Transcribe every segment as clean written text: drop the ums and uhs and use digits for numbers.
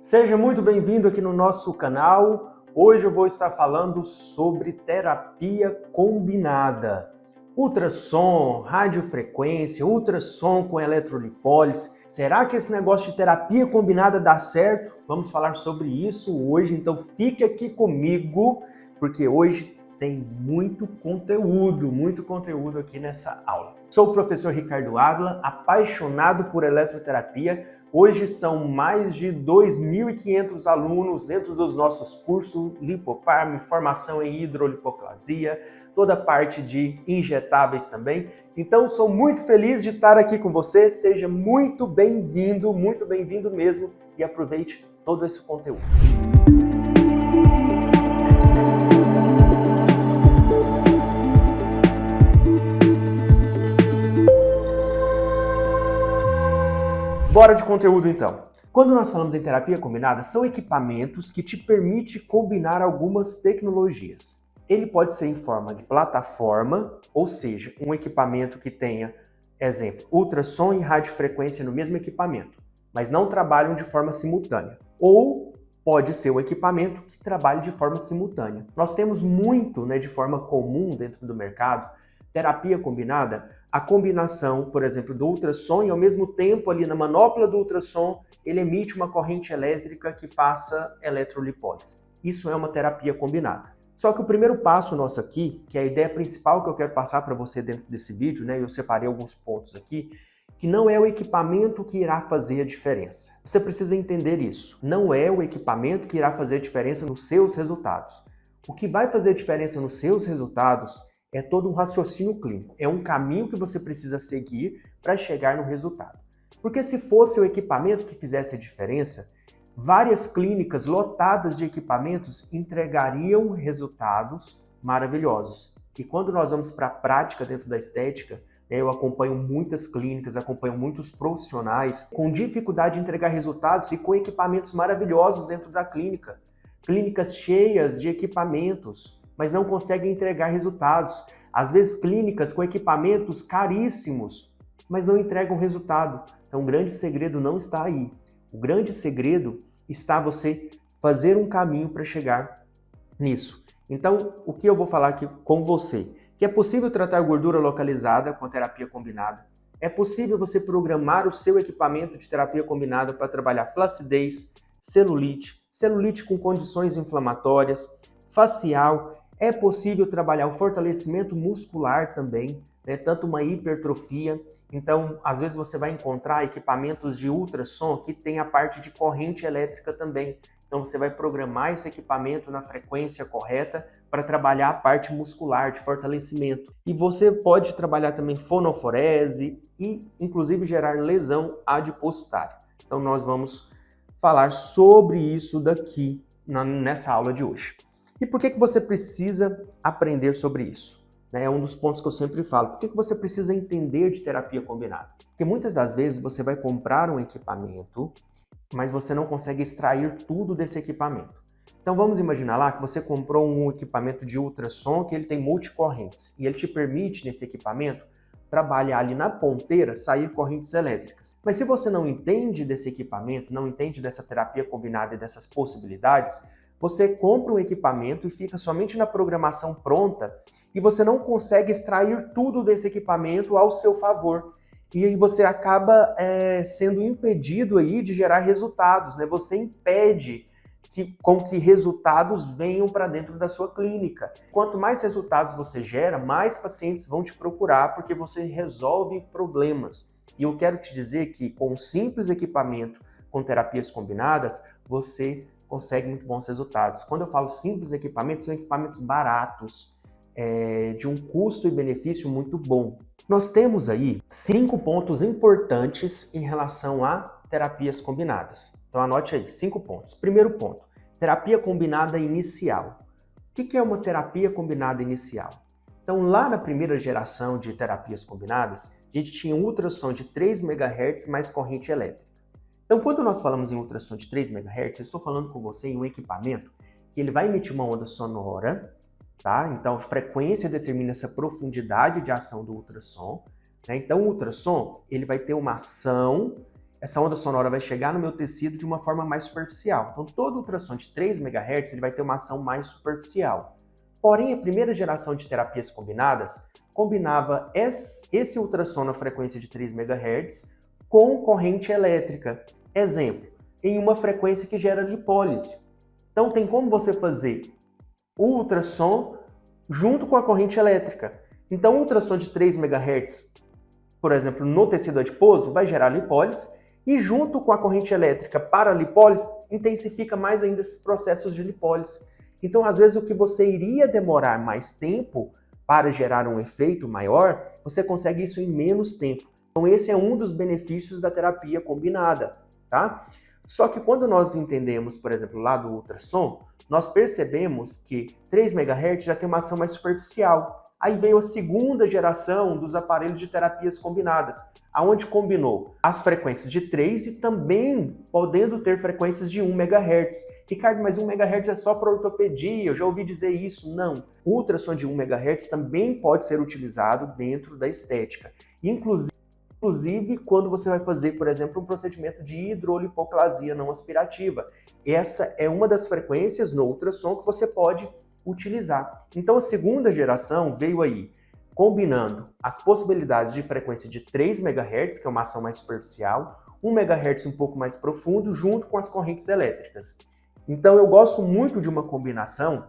Seja muito bem-vindo aqui no nosso canal. Hoje eu vou estar falando sobre terapia combinada. Ultrassom, radiofrequência, ultrassom com eletrolipólise. Será que esse negócio de terapia combinada dá certo? Vamos falar sobre isso hoje, então fique aqui comigo, porque hoje tem muito conteúdo aqui nessa aula. Sou o professor Ricardo Ávila, apaixonado por eletroterapia. Hoje são mais de 2.500 alunos dentro dos nossos cursos Lipofarm, formação em hidrolipoplasia, toda a parte de injetáveis também. Então, sou muito feliz de estar aqui com você. Seja muito bem-vindo mesmo e aproveite todo esse conteúdo. Bora de conteúdo então. Quando nós falamos em terapia combinada, são equipamentos que te permitem combinar algumas tecnologias. Ele pode ser em forma de plataforma, ou seja, um equipamento que tenha, exemplo, ultrassom e radiofrequência no mesmo equipamento, mas não trabalham de forma simultânea. Ou pode ser um equipamento que trabalhe de forma simultânea. Nós temos muito, de forma comum dentro do mercado, terapia combinada, a combinação, por exemplo, do ultrassom e ao mesmo tempo ali na manopla do ultrassom ele emite uma corrente elétrica que faça eletrolipólise. Isso é uma terapia combinada. Só que o primeiro passo nosso aqui, que é a ideia principal que eu quero passar para você dentro desse vídeo, eu separei alguns pontos aqui, que não é o equipamento que irá fazer a diferença. Você precisa entender isso. Não é o equipamento que irá fazer a diferença nos seus resultados. O que vai fazer a diferença nos seus resultados é todo um raciocínio clínico. É um caminho que você precisa seguir para chegar no resultado. Porque se fosse o equipamento que fizesse a diferença, várias clínicas lotadas de equipamentos entregariam resultados maravilhosos. E quando nós vamos para a prática dentro da estética, eu acompanho muitas clínicas, acompanho muitos profissionais com dificuldade de entregar resultados e com equipamentos maravilhosos dentro da clínica. Clínicas cheias de equipamentos, mas não conseguem entregar resultados. Às vezes clínicas com equipamentos caríssimos, mas não entregam resultado. Então o grande segredo não está aí. O grande segredo está você fazer um caminho para chegar nisso. Então, o que eu vou falar aqui com você? Que é possível tratar gordura localizada com a terapia combinada. É possível você programar o seu equipamento de terapia combinada para trabalhar flacidez, celulite com condições inflamatórias, facial. É possível trabalhar o fortalecimento muscular também, tanto uma hipertrofia. Então, às vezes você vai encontrar equipamentos de ultrassom que tem a parte de corrente elétrica também. Então, você vai programar esse equipamento na frequência correta para trabalhar a parte muscular de fortalecimento. E você pode trabalhar também fonoforese e, inclusive, gerar lesão adipositária. Então, nós vamos falar sobre isso daqui nessa aula de hoje. E por que você precisa aprender sobre isso? É um dos pontos que eu sempre falo. Por que você precisa entender de terapia combinada? Porque muitas das vezes você vai comprar um equipamento, mas você não consegue extrair tudo desse equipamento. Então vamos imaginar lá que você comprou um equipamento de ultrassom que ele tem multicorrentes e ele te permite, nesse equipamento, trabalhar ali na ponteira, sair correntes elétricas. Mas se você não entende desse equipamento, não entende dessa terapia combinada e dessas possibilidades, você compra um equipamento e fica somente na programação pronta e você não consegue extrair tudo desse equipamento ao seu favor. E aí você acaba sendo impedido aí de gerar resultados, Você impede com que resultados venham para dentro da sua clínica. Quanto mais resultados você gera, mais pacientes vão te procurar porque você resolve problemas. E eu quero te dizer que com um simples equipamento, com terapias combinadas, você consegue muito bons resultados. Quando eu falo simples equipamentos, são equipamentos baratos, de um custo e benefício muito bom. Nós temos aí 5 pontos importantes em relação a terapias combinadas. Então anote aí, 5 pontos. Primeiro ponto, terapia combinada inicial. O que é uma terapia combinada inicial? Então lá na primeira geração de terapias combinadas, a gente tinha um ultrassom de 3 MHz mais corrente elétrica. Então, quando nós falamos em ultrassom de 3 MHz, eu estou falando com você em um equipamento que ele vai emitir uma onda sonora, tá? Então, a frequência determina essa profundidade de ação do ultrassom, Então, o ultrassom ele vai ter uma ação essa onda sonora vai chegar no meu tecido de uma forma mais superficial. Então, todo ultrassom de 3 MHz ele vai ter uma ação mais superficial. Porém, a primeira geração de terapias combinadas combinava esse ultrassom na frequência de 3 MHz com corrente elétrica. Exemplo, em uma frequência que gera lipólise. Então, tem como você fazer o ultrassom junto com a corrente elétrica. Então, o ultrassom de 3 MHz, por exemplo, no tecido adiposo, vai gerar lipólise e junto com a corrente elétrica para a lipólise, intensifica mais ainda esses processos de lipólise. Então, às vezes, o que você iria demorar mais tempo para gerar um efeito maior, você consegue isso em menos tempo. Então, esse é um dos benefícios da terapia combinada, tá? Só que quando nós entendemos, por exemplo, lá do ultrassom, nós percebemos que 3 MHz já tem uma ação mais superficial. Aí veio a segunda geração dos aparelhos de terapias combinadas, aonde combinou as frequências de 3 e também podendo ter frequências de 1 MHz. Ricardo, mas 1 MHz é só para ortopedia, eu já ouvi dizer isso. Não. O ultrassom de 1 MHz também pode ser utilizado dentro da estética. Inclusive, quando você vai fazer, por exemplo, um procedimento de hidrolipoplasia não aspirativa. Essa é uma das frequências no ultrassom que você pode utilizar. Então, a segunda geração veio aí, combinando as possibilidades de frequência de 3 MHz, que é uma ação mais superficial, 1 MHz um pouco mais profundo, junto com as correntes elétricas. Então, eu gosto muito de uma combinação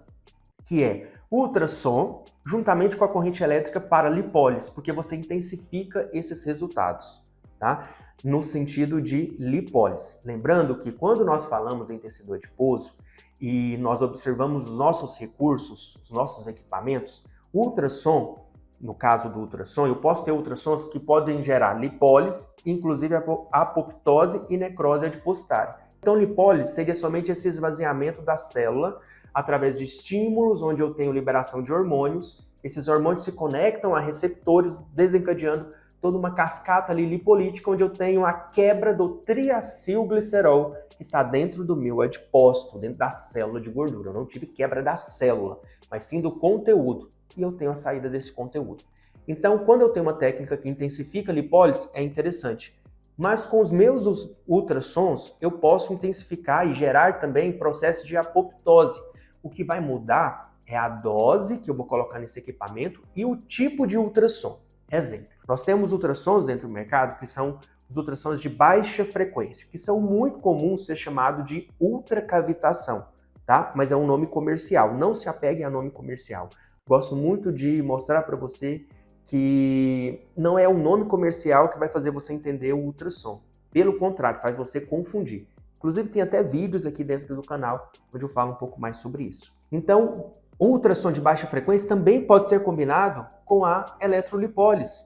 que é ultrassom juntamente com a corrente elétrica para lipólise, porque você intensifica esses resultados, tá? No sentido de lipólise. Lembrando que quando nós falamos em tecido adiposo e nós observamos os nossos recursos, os nossos equipamentos, o ultrassom, no caso do ultrassom, eu posso ter ultrassons que podem gerar lipólise, inclusive apoptose e necrose adipositária. Então, lipólise seria somente esse esvaziamento da célula através de estímulos, onde eu tenho liberação de hormônios. Esses hormônios se conectam a receptores, desencadeando toda uma cascata ali lipolítica, onde eu tenho a quebra do triacilglicerol, que está dentro do meu adipócito, dentro da célula de gordura. Eu não tive quebra da célula, mas sim do conteúdo. E eu tenho a saída desse conteúdo. Então, quando eu tenho uma técnica que intensifica a lipólise, é interessante. Mas com os meus ultrassons, eu posso intensificar e gerar também processos de apoptose. O que vai mudar é a dose que eu vou colocar nesse equipamento e o tipo de ultrassom. Exemplo, nós temos ultrassons dentro do mercado que são os ultrassons de baixa frequência, que são muito comuns ser chamado de ultracavitação, tá? Mas é um nome comercial, não se apegue a nome comercial. Gosto muito de mostrar para você que não é o nome comercial que vai fazer você entender o ultrassom. Pelo contrário, faz você confundir. Inclusive, tem até vídeos aqui dentro do canal onde eu falo um pouco mais sobre isso. Então, o ultrassom de baixa frequência também pode ser combinado com a eletrolipólise.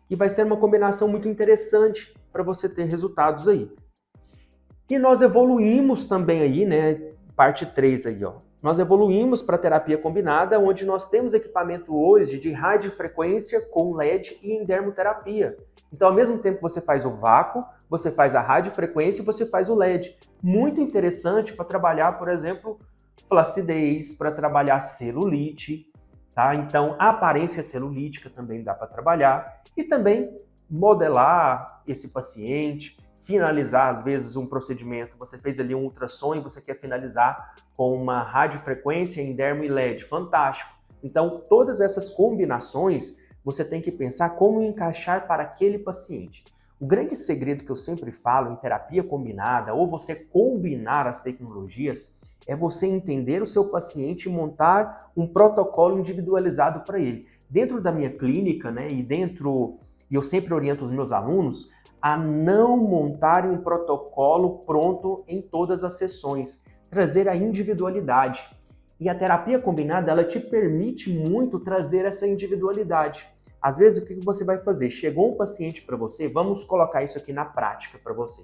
E vai ser uma combinação muito interessante para você ter resultados aí. E nós evoluímos também aí, né? Parte 3 aí, ó. Nós evoluímos para a terapia combinada, onde nós temos equipamento hoje de radiofrequência com LED e endermoterapia. Então, ao mesmo tempo que você faz o vácuo, você faz a radiofrequência e você faz o LED. Muito interessante para trabalhar, por exemplo, flacidez, para trabalhar celulite, tá? Então, a aparência celulítica também dá para trabalhar e também modelar esse paciente, finalizar, às vezes, um procedimento. Você fez ali um ultrassom e você quer finalizar com uma radiofrequência, endermo e LED. Fantástico! Então, todas essas combinações, você tem que pensar como encaixar para aquele paciente. O grande segredo que eu sempre falo em terapia combinada, ou você combinar as tecnologias, é você entender o seu paciente e montar um protocolo individualizado para ele. Dentro da minha clínica, né, e eu sempre oriento os meus alunos a não montarem um protocolo pronto em todas as sessões, trazer a individualidade. E a terapia combinada, ela te permite muito trazer essa individualidade. Às vezes, o que você vai fazer? Chegou um paciente para você, vamos colocar isso aqui na prática para você,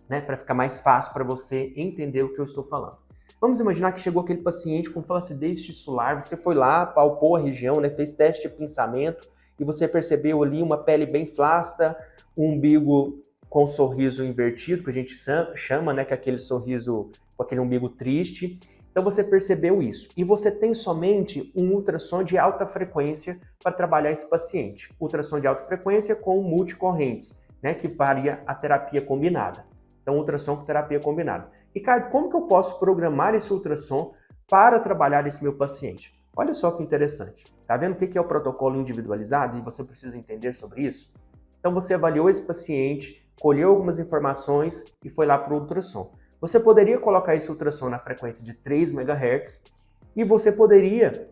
né? Para ficar mais fácil para você entender o que eu estou falando. Vamos imaginar que chegou aquele paciente com flacidez tissular, você foi lá, palpou a região, né? Fez teste de pinçamento e você percebeu ali uma pele bem flácida, um umbigo com sorriso invertido, que a gente chama, né? Que é aquele sorriso com aquele umbigo triste. Então você percebeu isso. E você tem somente um ultrassom de alta frequência para trabalhar esse paciente. Ultrassom de alta frequência com multicorrentes, né, que faria a terapia combinada. Então, ultrassom com terapia combinada. Ricardo, como que eu posso programar esse ultrassom para trabalhar esse meu paciente? Olha só que interessante. Tá vendo o que é o protocolo individualizado e você precisa entender sobre isso? Então, você avaliou esse paciente, colheu algumas informações e foi lá para o ultrassom. Você poderia colocar esse ultrassom na frequência de 3 MHz e você poderia,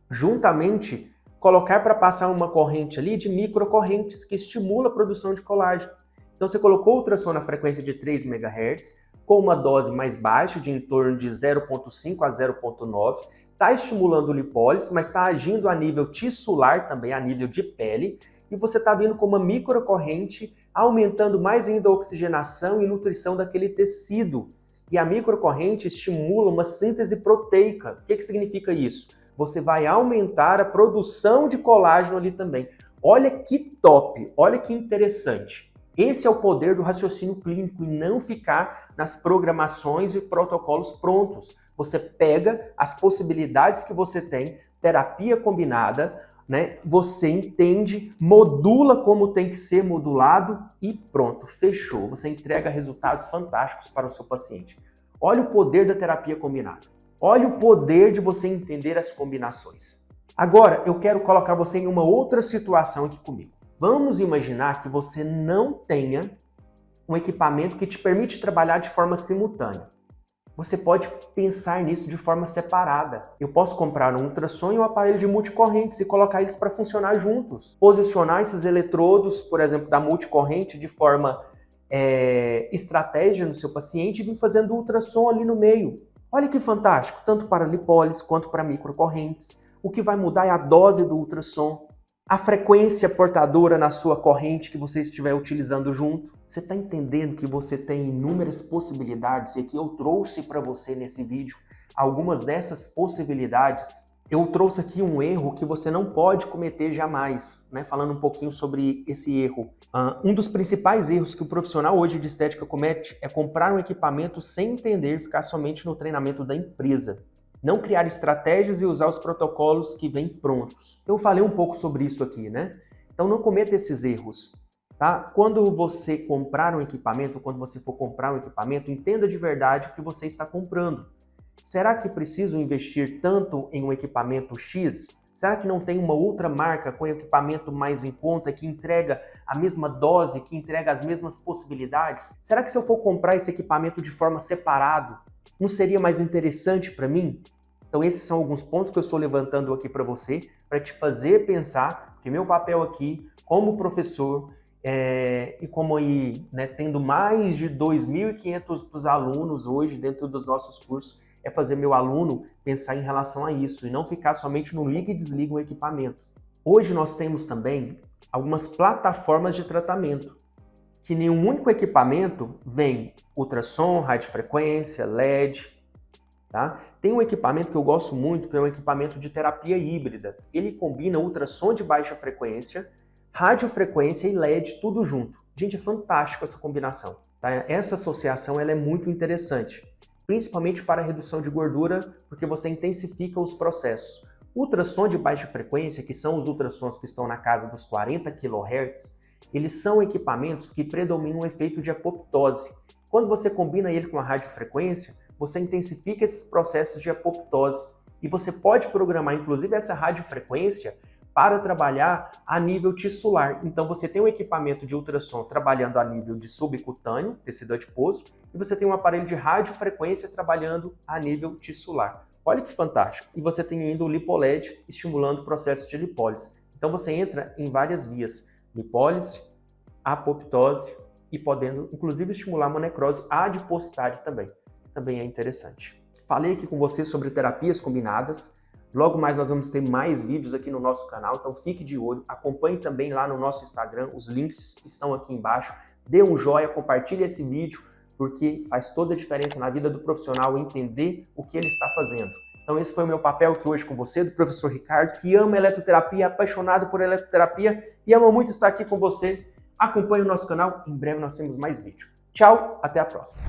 juntamente, colocar para passar uma corrente ali de microcorrentes que estimula a produção de colágeno. Então, você colocou o ultrassom na frequência de 3 MHz, com uma dose mais baixa, de em torno de 0,5 a 0,9, está estimulando o lipólise, mas está agindo a nível tissular também, a nível de pele, e você está vindo com uma microcorrente, aumentando mais ainda a oxigenação e nutrição daquele tecido. E a microcorrente estimula uma síntese proteica. O que significa isso? Você vai aumentar a produção de colágeno ali também. Olha que top, olha que interessante. Esse é o poder do raciocínio clínico e não ficar nas programações e protocolos prontos. Você pega as possibilidades que você tem, terapia combinada, né? Você entende, modula como tem que ser modulado e pronto, fechou. Você entrega resultados fantásticos para o seu paciente. Olha o poder da terapia combinada. Olha o poder de você entender as combinações. Agora, eu quero colocar você em uma outra situação aqui comigo. Vamos imaginar que você não tenha um equipamento que te permite trabalhar de forma simultânea. Você pode pensar nisso de forma separada. Eu posso comprar um ultrassom e um aparelho de multicorrentes e colocar eles para funcionar juntos. Posicionar esses eletrodos, por exemplo, da multicorrente de forma estratégia no seu paciente e vir fazendo ultrassom ali no meio. Olha que fantástico, tanto para lipólise quanto para microcorrentes. O que vai mudar é a dose do ultrassom, a frequência portadora na sua corrente que você estiver utilizando junto. Você está entendendo que você tem inúmeras possibilidades e que eu trouxe para você nesse vídeo algumas dessas possibilidades. Eu trouxe aqui um erro que você não pode cometer jamais, né? Falando um pouquinho sobre esse erro. Um dos principais erros que o profissional hoje de estética comete é comprar um equipamento sem entender, ficar somente no treinamento da empresa. Não criar estratégias e usar os protocolos que vêm prontos. Eu falei um pouco sobre isso aqui, né? Então não cometa esses erros, tá? Quando você comprar um equipamento, quando você for comprar um equipamento, entenda de verdade o que você está comprando. Será que preciso investir tanto em um equipamento X? Será que não tem uma outra marca com equipamento mais em conta que entrega a mesma dose, que entrega as mesmas possibilidades? Será que se eu for comprar esse equipamento de forma separada, não seria mais interessante para mim? Então esses são alguns pontos que eu estou levantando aqui para você, para te fazer pensar, que meu papel aqui como professor e como aí, né, tendo mais de 2.500 alunos hoje dentro dos nossos cursos, é fazer meu aluno pensar em relação a isso e não ficar somente no liga e desliga o equipamento. Hoje nós temos também algumas plataformas de tratamento, que em um único equipamento vem ultrassom, radiofrequência, LED, tá? Tem um equipamento que eu gosto muito, que é um equipamento de terapia híbrida. Ele combina ultrassom de baixa frequência, radiofrequência e LED, tudo junto. Gente, é fantástico essa combinação, tá? Essa associação ela é muito interessante, principalmente para a redução de gordura, porque você intensifica os processos. Ultrassom de baixa frequência, que são os ultrassons que estão na casa dos 40 kHz, eles são equipamentos que predominam o efeito de apoptose. Quando você combina ele com a radiofrequência, você intensifica esses processos de apoptose e você pode programar, inclusive, essa radiofrequência para trabalhar a nível tissular. Então, você tem um equipamento de ultrassom trabalhando a nível de subcutâneo, tecido adiposo, e você tem um aparelho de radiofrequência trabalhando a nível tissular. Olha que fantástico! E você tem ainda o LipoLED estimulando o processo de lipólise. Então, você entra em várias vias: lipólise, apoptose e podendo, inclusive, estimular uma necrose adiposidade também. Também é interessante. Falei aqui com você sobre terapias combinadas. Logo mais nós vamos ter mais vídeos aqui no nosso canal, então fique de olho. Acompanhe também lá no nosso Instagram, os links estão aqui embaixo. Dê um joinha, compartilhe esse vídeo, porque faz toda a diferença na vida do profissional entender o que ele está fazendo. Então esse foi o meu papel aqui hoje com você, do professor Ricardo, que ama eletroterapia, apaixonado por eletroterapia e ama muito estar aqui com você. Acompanhe o nosso canal, em breve nós temos mais vídeo. Tchau, até a próxima.